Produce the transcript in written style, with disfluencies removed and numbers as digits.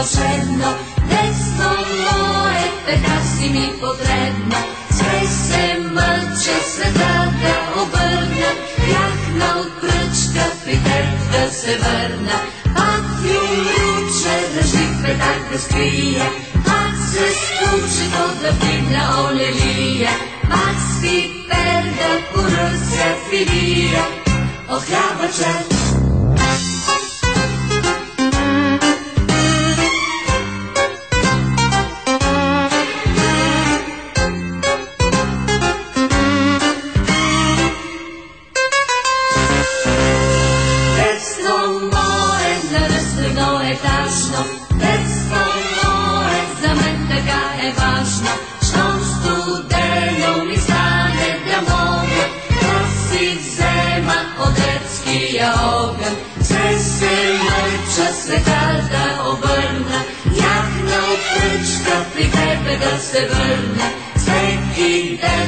мълшебно, десно мое, така си ми потребно. Все се мъча света да обърна, бях от пръчка при теб да се върна. Пак юмруче да жив петак да скрия, пак се скучи то да вдигна олелия, пак с пипер да поръся филия от хлябача. Етажно, детство мое, за мен така е важно. Щом студено ми стане да мога да си взема от детския огън. Все се мъча света да обърна, яхна от пръчка при тебе да се върна. Всеки ден